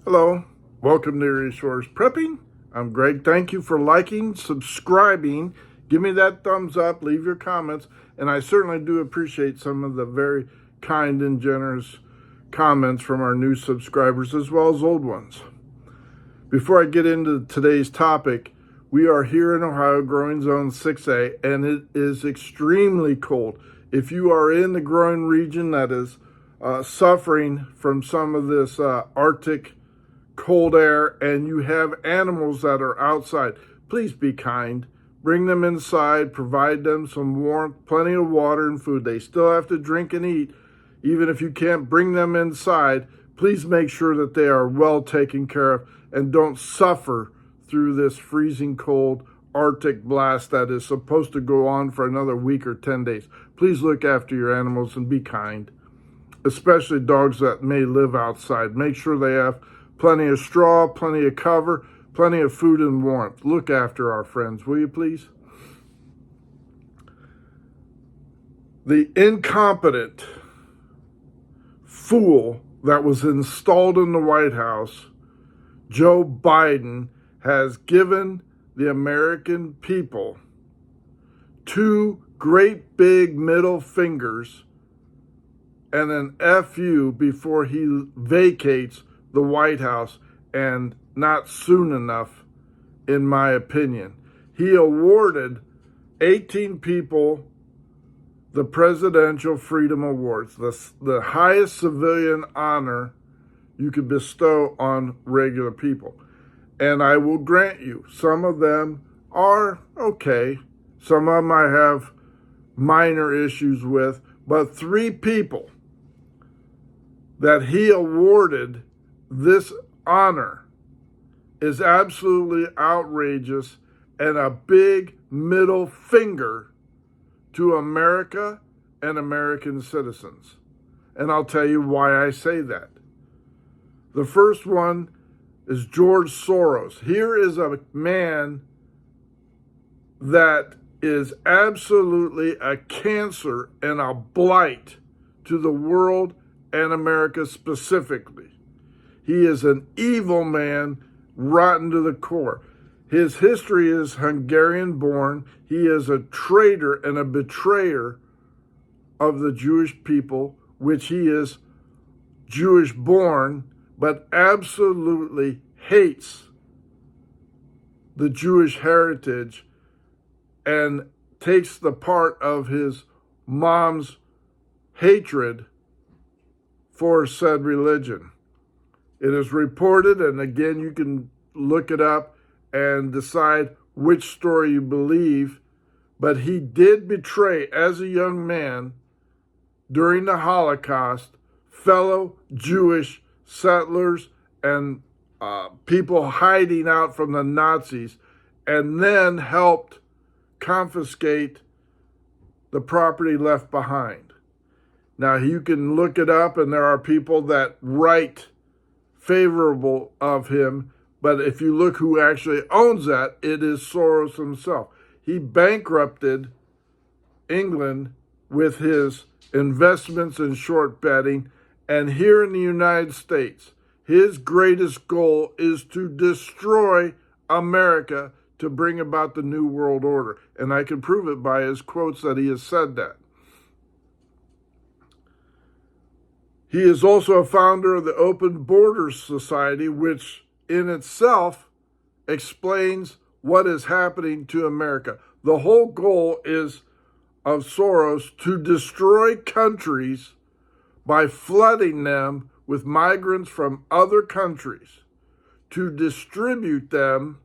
Hello, welcome to Resource Prepping. I'm Greg. Thank you for liking, subscribing. Give me that thumbs up, leave your comments, and I certainly do appreciate some of the very kind and generous comments from our new subscribers as well as old ones. Before I get into today's topic, we are here in Ohio, growing zone 6A, and it is extremely cold. If you are in the growing region that is suffering from some of this Arctic cold air and you have animals that are outside, please be kind. Bring them inside, provide them some warmth, plenty of water and food. They still have to drink and eat. Even if you can't bring them inside, please make sure that they are well taken care of and don't suffer through this freezing cold Arctic blast that is supposed to go on for another week or 10 days. Please look after your animals and be kind, especially dogs that may live outside. Make sure they have plenty of straw, plenty of cover, plenty of food and warmth. Look after our friends, will you please? The incompetent fool that was installed in the White House, Joe Biden, has given the American people two great big middle fingers and an F.U. before he vacates the White House, and not soon enough, in my opinion. He awarded 18 people the Presidential Freedom Awards, the highest civilian honor you could bestow on regular people. And I will grant you, some of them are okay. Some of them I have minor issues with, but three people that he awarded this honor is absolutely outrageous and a big middle finger to America and American citizens. And I'll tell you why I say that. The first one is George Soros. Here is a man that is absolutely a cancer and a blight to the world and America specifically. He is an evil man, rotten to the core. His history is Hungarian born. He is a traitor and a betrayer of the Jewish people, which he is Jewish born, but absolutely hates the Jewish heritage and takes the part of his mom's hatred for said religion. It is reported, and again, you can look it up and decide which story you believe, but he did betray, as a young man, during the Holocaust, fellow Jewish settlers and people hiding out from the Nazis, and then helped confiscate the property left behind. Now, you can look it up, and there are people that write favorable of him, but if you look who actually owns that, it is Soros himself. He bankrupted England with his investments in short betting, and here in the United States, his greatest goal is to destroy America to bring about the New World Order. And I can prove it by his quotes that he has said that. He is also a founder of the Open Borders Society, which in itself explains what is happening to America. The whole goal is of Soros to destroy countries by flooding them with migrants from other countries, to distribute them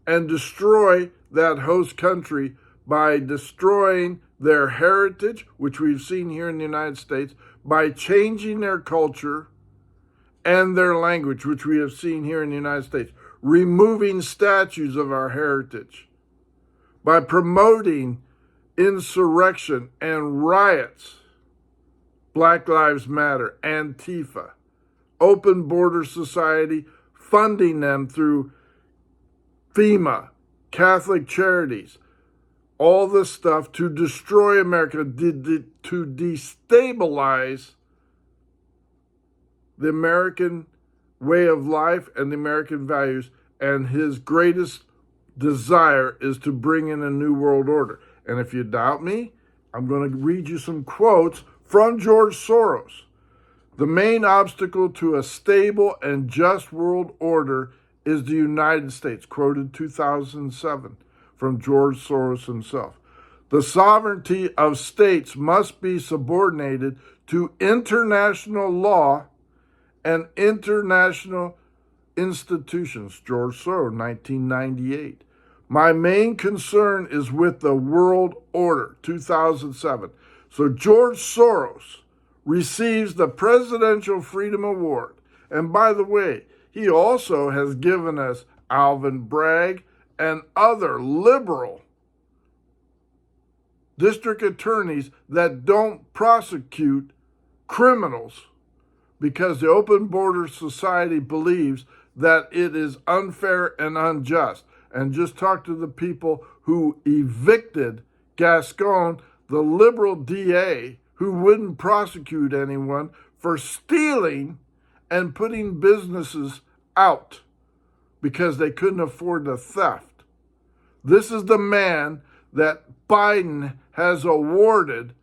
and destroy that host country by destroying their heritage, which we've seen here in the United States, by changing their culture and their language, which we have seen here in the United States, removing statues of our heritage, by promoting insurrection and riots, Black Lives Matter, Antifa, Open Border Society, funding them through FEMA, Catholic Charities, all this stuff to destroy America, to destabilize the American way of life and the American values, and his greatest desire is to bring in a new world order. And if you doubt me, I'm going to read you some quotes from George Soros. The main obstacle to a stable and just world order is the United States, quoted 2007 from George Soros himself. The sovereignty of states must be subordinated to international law and international institutions, George Soros, 1998. My main concern is with the world order, 2007. So George Soros receives the Presidential Freedom Award. And by the way, he also has given us Alvin Bragg and other liberal district attorneys that don't prosecute criminals because the Open Border Society believes that it is unfair and unjust. And just talk to the people who evicted Gascon, the liberal DA, who wouldn't prosecute anyone for stealing and putting businesses out because they couldn't afford the theft. This is the man that Biden has awarded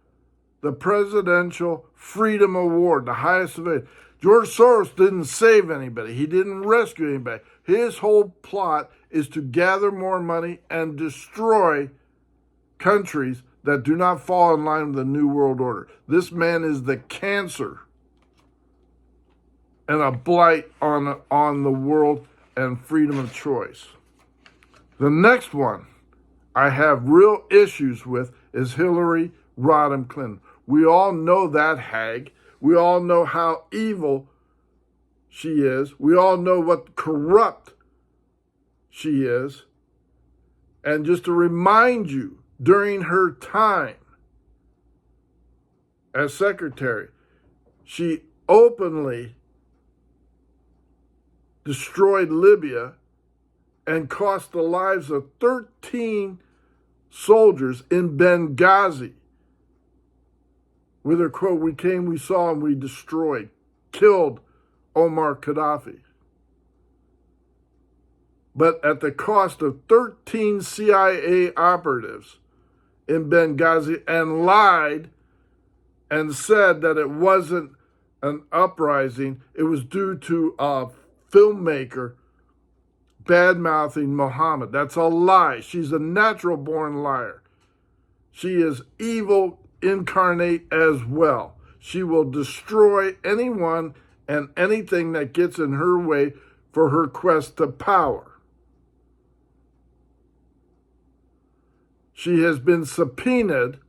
the Presidential Freedom Award, the highest of it. George Soros didn't save anybody. He didn't rescue anybody. His whole plot is to gather more money and destroy countries that do not fall in line with the New World Order. This man is the cancer and a blight on the world and freedom of choice. The next one I have real issues with is Hillary Rodham Clinton. We all know that hag. We all know how evil she is. We all know what corrupt she is. And just to remind you, during her time as secretary, she openly destroyed Libya and cost the lives of 13 soldiers in Benghazi. With her quote, "We came, we saw, and we destroyed," killed Omar Gaddafi. But at the cost of 13 CIA operatives in Benghazi, and lied and said that it wasn't an uprising. It was due to a filmmaker bad-mouthing Muhammad. That's a lie. She's a natural-born liar. She is evil incarnate as well. She will destroy anyone and anything that gets in her way for her quest to power. She has been subpoenaed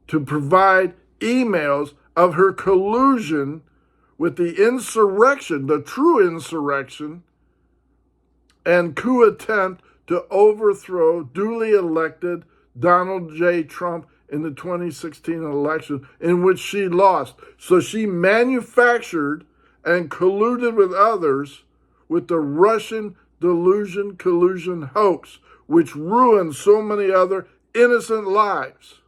to provide emails of her collusion with the insurrection, the true insurrection, and coup attempt to overthrow duly elected Donald J. Trump in the 2016 election, in which she lost. So she manufactured and colluded with others with the Russian collusion hoax, which ruined so many other innocent lives.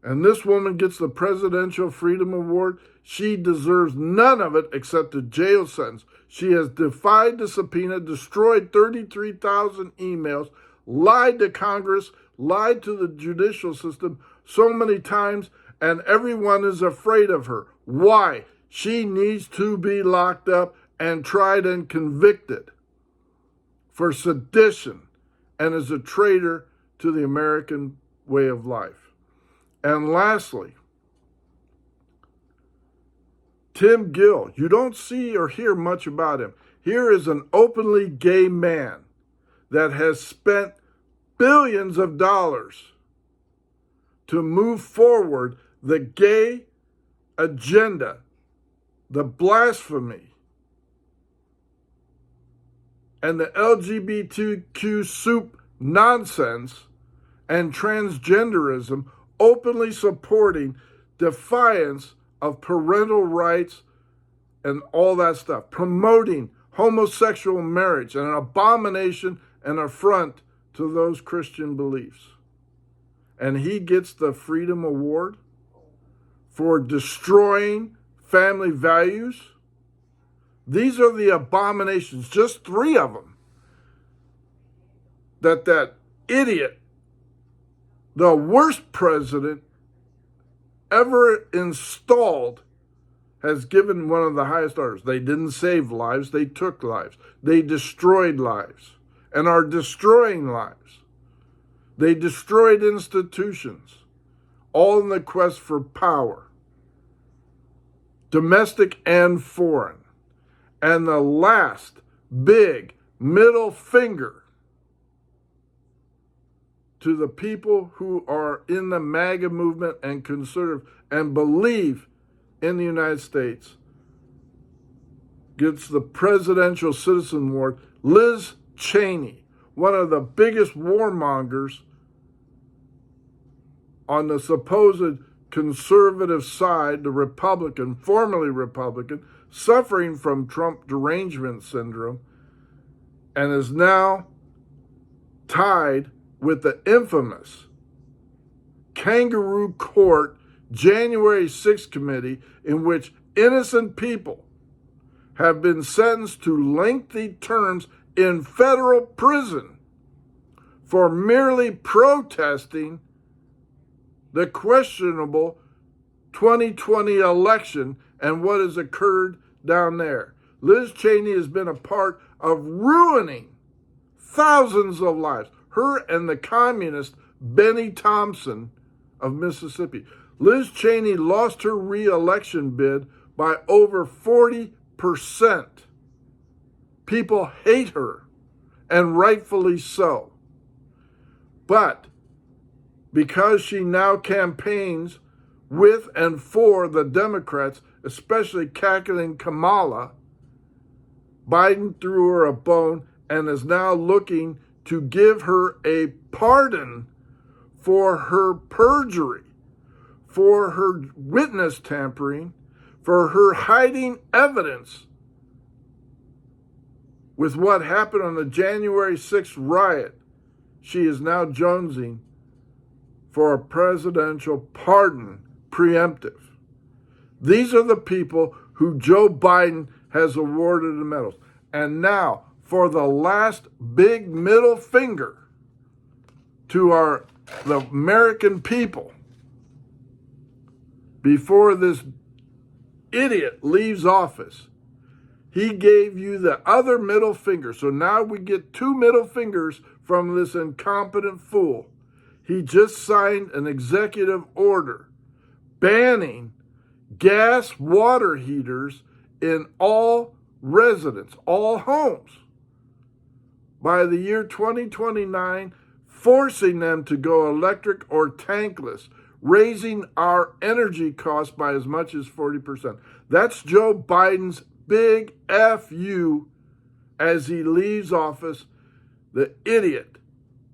And this woman gets the Presidential Freedom Award. She deserves none of it except a jail sentence. She has defied the subpoena, destroyed 33,000 emails, lied to Congress, lied to the judicial system so many times, and everyone is afraid of her. Why? She needs to be locked up and tried and convicted for sedition and is a traitor to the American way of life. And lastly, Tim Gill. You don't see or hear much about him. Here is an openly gay man that has spent billions of dollars to move forward the gay agenda, the blasphemy, and the LGBTQ soup nonsense and transgenderism, openly supporting defiance of parental rights and all that stuff, promoting homosexual marriage and an abomination and affront to those Christian beliefs. And he gets the Freedom Award. for destroying family values. These are the abominations, just 3 of them, that idiot, the worst president ever installed, has given one of the highest orders. They didn't save lives, they took lives. They destroyed lives and are destroying lives. They destroyed institutions, all in the quest for power, domestic and foreign. And the last big middle finger to the people who are in the MAGA movement and conservative and believe in the United States gets the Presidential Citizen Award. Liz Cheney, one of the biggest warmongers on the supposed conservative side, the Republican, formerly Republican, suffering from Trump derangement syndrome, and is now tied with the infamous Kangaroo Court January 6th committee, in which innocent people have been sentenced to lengthy terms in federal prison for merely protesting the questionable 2020 election and what has occurred down there. Liz Cheney has been a part of ruining thousands of lives. Her and the communist Benny Thompson of Mississippi. Liz Cheney lost her re-election bid by over 40%. People hate her, and rightfully so. But because she now campaigns with and for the Democrats, especially cackling Kamala, Biden threw her a bone and is now looking to give her a pardon for her perjury, for her witness tampering, for her hiding evidence with what happened on the January 6th riot. She is now jonesing for a presidential pardon, preemptive. These are the people who Joe Biden has awarded the medals. And now, for the last big middle finger to the American people, before this idiot leaves office, he gave you the other middle finger. So now we get 2 middle fingers from this incompetent fool. He just signed an executive order banning gas water heaters in all residents, all homes, by the year 2029, forcing them to go electric or tankless, raising our energy costs by as much as 40%. That's Joe Biden's big F.U. as he leaves office. The idiot,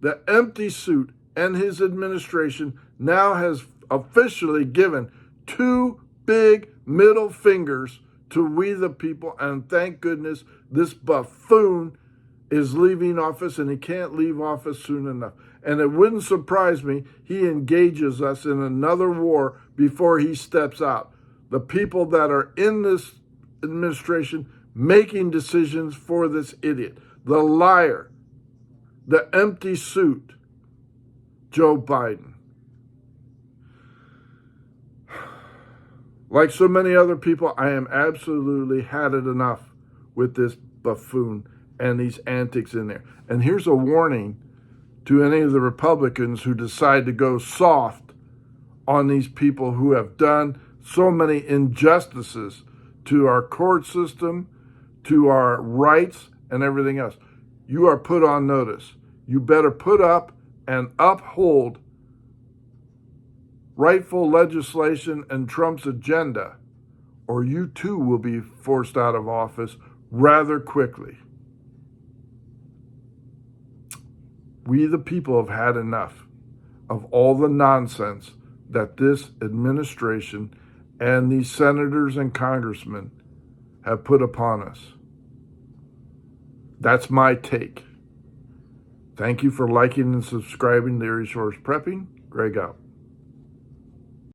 the empty suit, and his administration now has officially given 2 big middle fingers to we the people, and thank goodness this buffoon is leaving office, and he can't leave office soon enough. And it wouldn't surprise me he engages us in another war before he steps out. The people that are in this administration making decisions for this idiot, the liar, the empty suit, Joe Biden. Like so many other people, I am absolutely had it enough with this buffoon and these antics in there. And here's a warning to any of the Republicans who decide to go soft on these people who have done so many injustices to our court system, to our rights, and everything else. You are put on notice. You better put up and uphold rightful legislation and Trump's agenda, or you too will be forced out of office rather quickly. We, the people, have had enough of all the nonsense that this administration and these senators and congressmen have put upon us. That's my take. Thank you for liking and subscribing to Resource Prepping. Greg out.